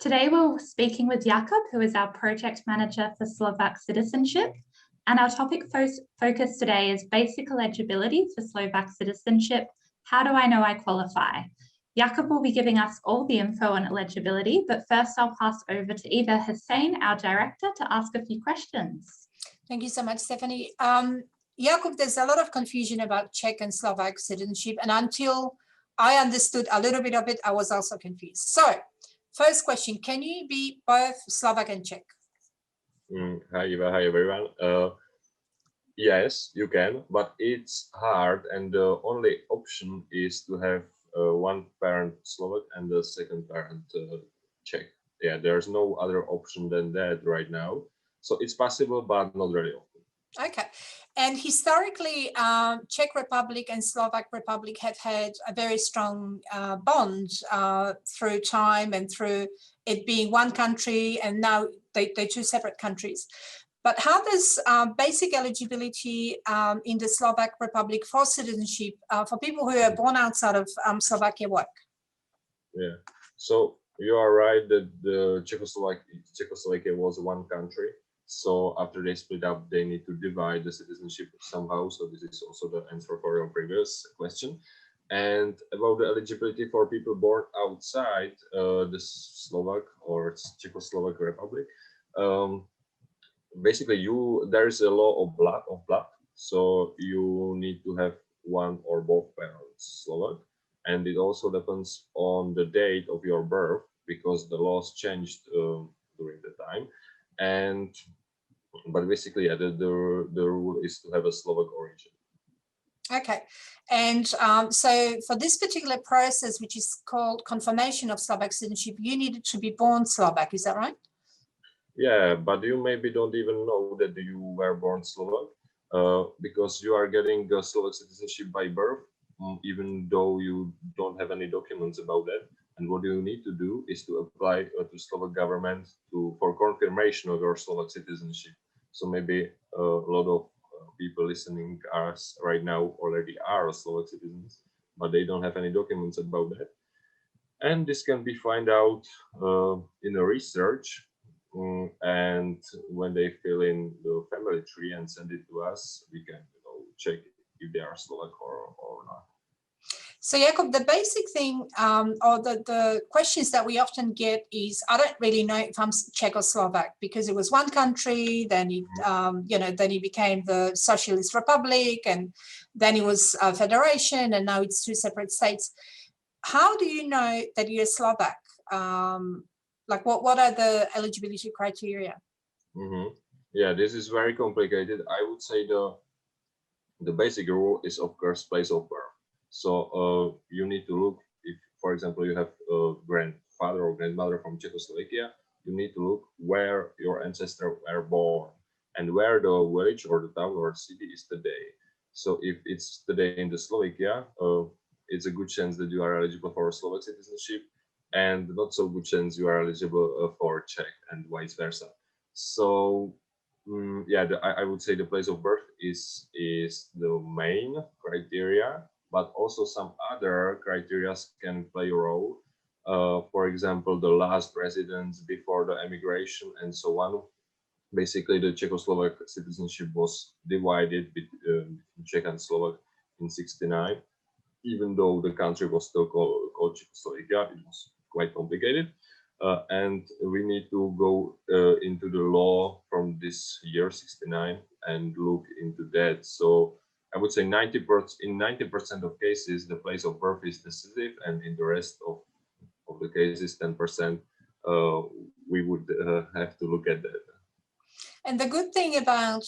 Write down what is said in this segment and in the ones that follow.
Today we're speaking with Jakub, who is our project manager for Slovak Citizenship. And our topic focus today is basic eligibility for Slovak citizenship. How do I know I qualify? Jakub will be giving us all the info on eligibility, but first I'll pass over to Eva Hussein, our director, to ask a few questions. Thank you so much, Stephanie. Jakub, there's a lot of confusion about Czech and Slovak citizenship, and until I understood a little bit of it, I was also confused. So, first question, can you be both Slovak and Czech? Hi, Eva. Hi, everyone. Yes, you can, but it's hard, and the only option is to have one parent Slovak and the second parent Czech. Yeah, there's no other option than that right now. So it's possible, but not really often. Okay. And historically, Czech Republic and Slovak Republic have had a very strong bond through time and through it being one country, and now they're two separate countries. But how does basic eligibility in the Slovak Republic for citizenship for people who are born outside of Slovakia work? Yeah, so you are right that the Czechoslovakia was one country. So after they split up, they need to divide the citizenship somehow. So this is also the answer for your previous question. And about the eligibility for people born outside the Slovak or Czechoslovak Republic, basically there is a law of blood. So you need to have one or both parents Slovak, and it also depends on the date of your birth because the laws changed during the time. But basically, yeah, the rule is to have a Slovak origin. Okay, and so for this particular process, which is called confirmation of Slovak citizenship, you needed to be born Slovak, is that right? Yeah, but you maybe don't even know that you were born Slovak because you are getting the Slovak citizenship by birth, even though you don't have any documents about that. And what you need to do is to apply to Slovak government for confirmation of your Slovak citizenship. So maybe a lot of people listening to us right now already are Slovak citizens, but they don't have any documents about that. And this can be found out in a research. And when they fill in the family tree and send it to us, we can check if they are Slovak or not. So Jakub, the basic thing or the questions that we often get is, I don't really know if I'm Czech or Slovak because it was one country, then it, then it became the Socialist Republic, and then it was a federation, and now it's two separate states. How do you know that you're Slovak? Like what are the eligibility criteria? Yeah, this is very complicated. I would say the basic rule is, of course, place of birth. So you need to look if, for example, you have a grandfather or grandmother from Czechoslovakia, you need to look where your ancestors were born and where the village or the town or city is today. So if it's today in the Slovakia, it's a good chance that you are eligible for Slovak citizenship, and not so good chance you are eligible for Czech and vice versa. So yeah, I would say the place of birth is the main criteria, but also some other criteria can play a role. For example, the last residence before the emigration and so on. Basically, the Czechoslovak citizenship was divided between Czech and Slovak in '69. Even though the country was still called Czechoslovakia, it was quite complicated. And we need to go into the law from this year, '69, and look into that. So I would say in 90% of cases, the place of birth is decisive, and in the rest of the cases, 10%, we would have to look at that. And the good thing about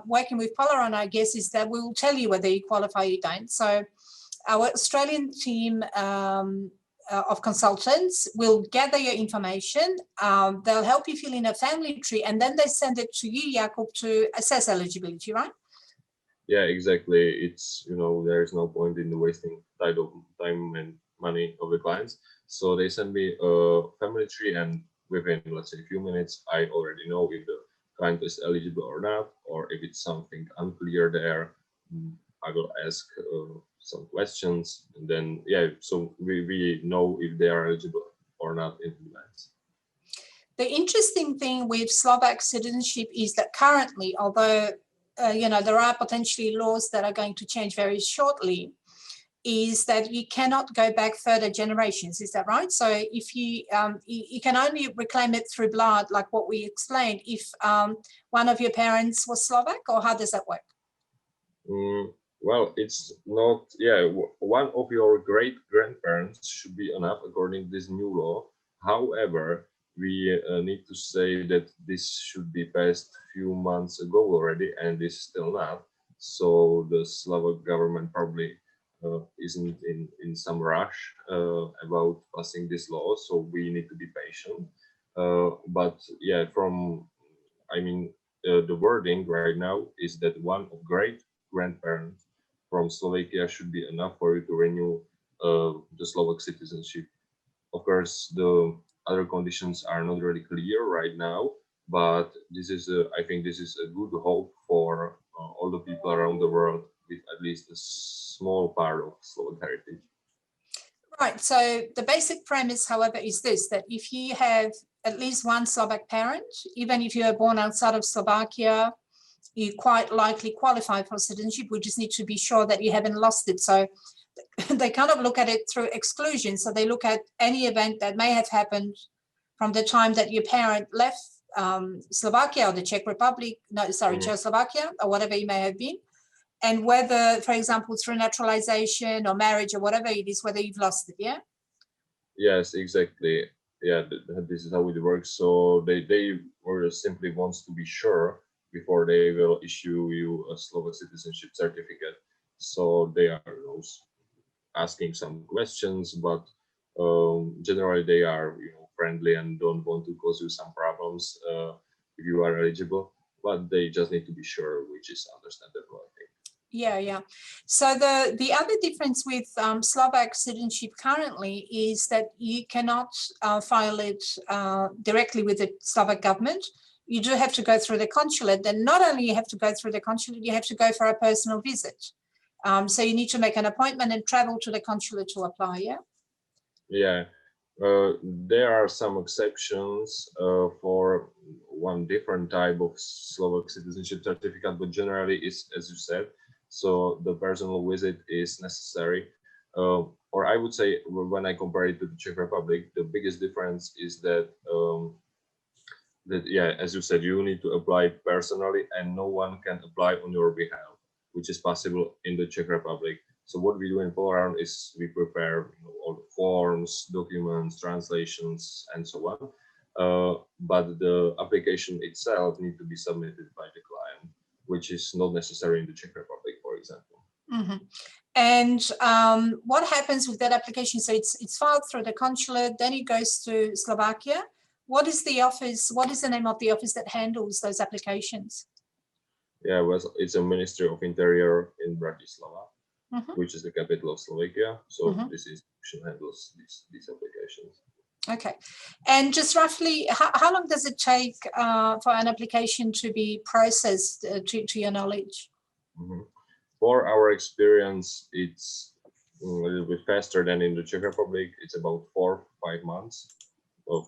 working with Polaron, I guess, is that we will tell you whether you qualify or you don't. So our Australian team of consultants will gather your information. They'll help you fill in a family tree, and then they send it to you, Jakub, to assess eligibility, right? Yeah, exactly. It's, there is no point in wasting time and money of the clients. So they send me a family tree, and within, let's say, a few minutes, I already know if the client is eligible or not, or if it's something unclear there. I will ask some questions, and then, yeah, so we know if they are eligible or not in advance. The interesting thing with Slovak citizenship is that currently, although there are potentially laws that are going to change very shortly, is that you cannot go back further generations. Is that right? So if you can only reclaim it through blood, like what we explained, if one of your parents was Slovak, or how does that work? Well, it's not, one of your great grandparents should be enough according to this new law. However, we need to say that this should be passed a few months ago already, and is still not. So the Slovak government probably isn't in some rush about passing this law. So we need to be patient. But yeah, the wording right now is that one of great grandparents from Slovakia should be enough for you to renew the Slovak citizenship. Of course, the other conditions are not really clear right now, but this is I think this is a good hope for all the people around the world with at least a small part of Slovak heritage. Right. So the basic premise, however, is this, that if you have at least one Slovak parent, even if you are born outside of Slovakia, you quite likely qualify for citizenship. We just need to be sure that you haven't lost it. So they kind of look at it through exclusion. So they look at any event that may have happened from the time that your parent left Slovakia or the Czech Republic, Czechoslovakia, or whatever it may have been. And whether, for example, through naturalization or marriage or whatever it is, whether you've lost it, yeah? Yes, exactly. Yeah, this is how it works. So they simply wants to be sure before they will issue you a Slovak citizenship certificate. So they are asking some questions, but generally they are friendly and don't want to cause you some problems if you are eligible. But they just need to be sure, which is understandable, I think. Yeah. So the other difference with Slovak citizenship currently is that you cannot file it directly with the Slovak government. You do have to go through the consulate. And not only you have to go through the consulate, you have to go for a personal visit. So you need to make an appointment and travel to the consulate to apply, yeah? Yeah. There are some exceptions for one different type of Slovak citizenship certificate, but generally is, as you said, so the personal visit is necessary. Or I would say, when I compare it to the Czech Republic, the biggest difference is that, as you said, you need to apply personally and no one can apply on your behalf, which is possible in the Czech Republic. So what we do in Polaron is we prepare all the forms, documents, translations, and so on. But the application itself needs to be submitted by the client, which is not necessary in the Czech Republic, for example. Mm-hmm. And what happens with that application? So it's filed through the consulate, then it goes to Slovakia. What is the office? What is the name of the office that handles those applications? Yeah, well, it's a Ministry of Interior in Bratislava, which is the capital of Slovakia. So this institution handles these applications. Okay. And just roughly, how long does it take for an application to be processed, to your knowledge? For our experience, it's a little bit faster than in the Czech Republic. It's about 4 to 5 months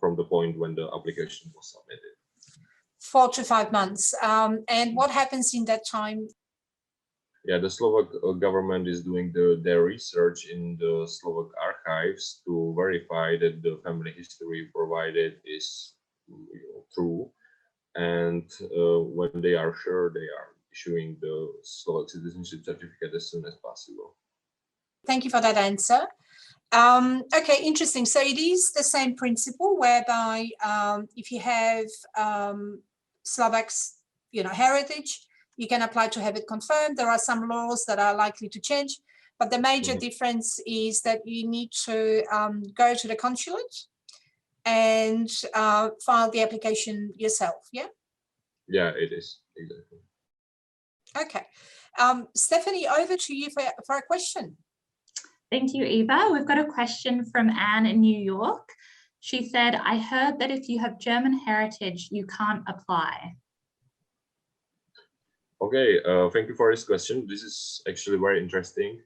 from the point when the application was submitted. 4 to 5 months. And what happens in that time? Yeah, the Slovak government is doing their research in the Slovak archives to verify that the family history provided is true. And when they are sure, they are issuing the Slovak citizenship certificate as soon as possible. Thank you for that answer. Okay, interesting. So it is the same principle whereby if you have Slovak's heritage, you can apply to have it confirmed. There are some laws that are likely to change, but the major difference is that you need to go to the consulate and file the application yourself, yeah? Yeah, it is, exactly. Okay. Stephanie, over to you for a question. Thank you, Eva. We've got a question from Anne in New York. She said, I heard that if you have German heritage, you can't apply. Okay, thank you for this question. This is actually very interesting.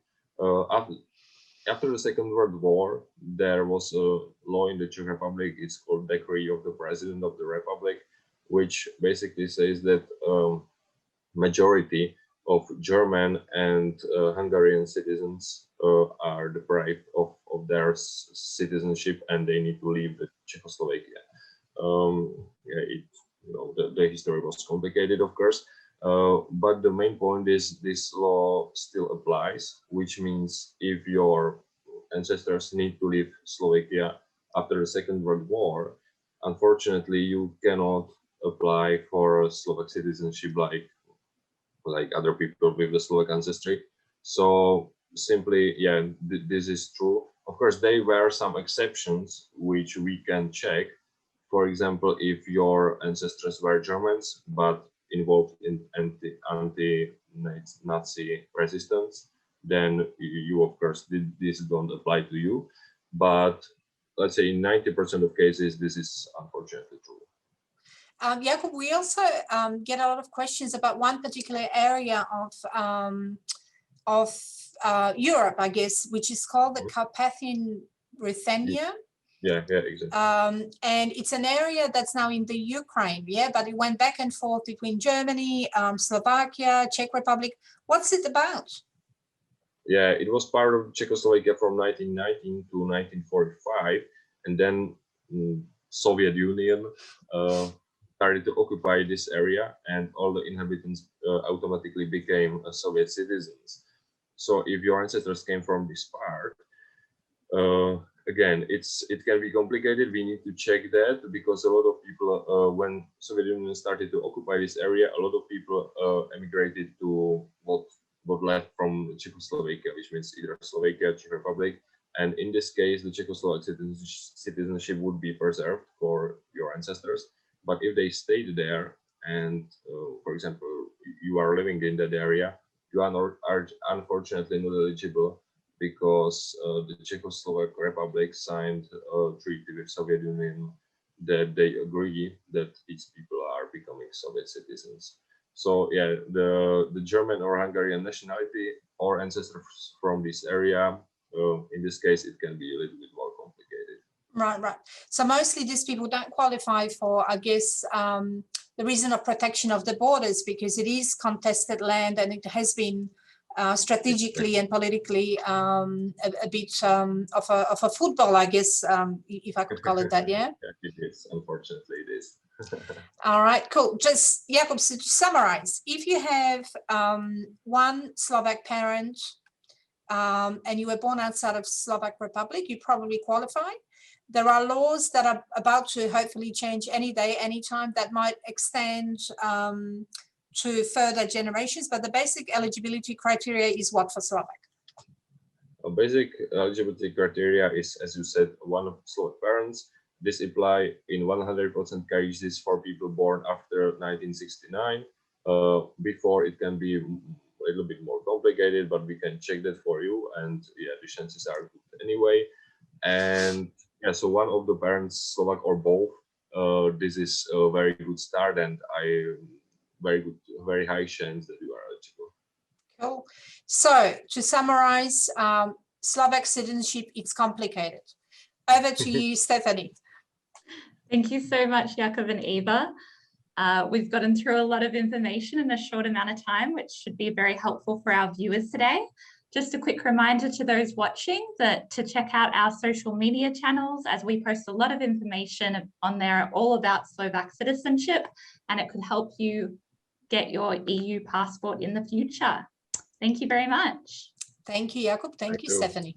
after the Second World War, there was a law in the Czech Republic. It's called Decree of the President of the Republic, which basically says that majority of German and Hungarian citizens are deprived of their citizenship, and they need to leave the Czechoslovakia. The history was complicated, of course, but the main point is this law still applies, which means if your ancestors need to leave Slovakia after the Second World War, unfortunately, you cannot apply for a Slovak citizenship like other people with the Slovak ancestry. So simply, yeah, this is true. Of course, there were some exceptions which we can check. For example, if your ancestors were Germans but involved in anti-Nazi resistance, then you of course this don't apply to you. But let's say in 90% of cases, this is unfortunately true. Jakub, we also get a lot of questions about one particular area of Europe, I guess, which is called the Carpathian Ruthenia. Yeah, exactly. And it's an area that's now in the Ukraine, yeah, but it went back and forth between Germany, Slovakia, Czech Republic. What's it about? Yeah, it was part of Czechoslovakia from 1919 to 1945, and then Soviet Union started to occupy this area, and all the inhabitants automatically became Soviet citizens. So if your ancestors came from this part, again, it can be complicated. We need to check that, because a lot of people, when Soviet Union started to occupy this area, a lot of people emigrated to what left from Czechoslovakia, which means either Slovakia, Czech Republic. And in this case, the Czechoslovak citizenship would be preserved for your ancestors. But if they stayed there, and for example, you are living in that area, you are unfortunately not eligible, because the Czechoslovak Republic signed a treaty with Soviet Union that they agree that these people are becoming Soviet citizens. So yeah, the German or Hungarian nationality or ancestors from this area, in this case, it can be a little bit more complicated. Right. So mostly these people don't qualify for, I guess, the reason of protection of the borders, because it is contested land and it has been strategically and politically a bit of a football, I guess, if I could call it that, yeah? Yeah, it is. Unfortunately, it is. All right, cool. Just, Jakub, so to summarize, if you have one Slovak parent and you were born outside of Slovak Republic, you probably qualify. There are laws that are about to hopefully change any day, anytime, that might extend to further generations, but the basic eligibility criteria is what for Slovak? A basic eligibility criteria is, as you said, one of Slovak parents. This apply in 100% cases for people born after 1969. Before, it can be a little bit more complicated, but we can check that for you, and yeah, the chances are good anyway. And yeah, so one of the parents, Slovak or both, this is a very good start, and very high chance that you are eligible. Cool. So to summarize, Slovak citizenship, it's complicated. Over to you, Stephanie. Thank you so much, Jakub and Eva. We've gotten through a lot of information in a short amount of time, which should be very helpful for our viewers today. Just a quick reminder to those watching that to check out our social media channels, as we post a lot of information on there all about Slovak citizenship, and it could help you get your EU passport in the future. Thank you very much. Thank you, Jakub. Thank you, Stephanie.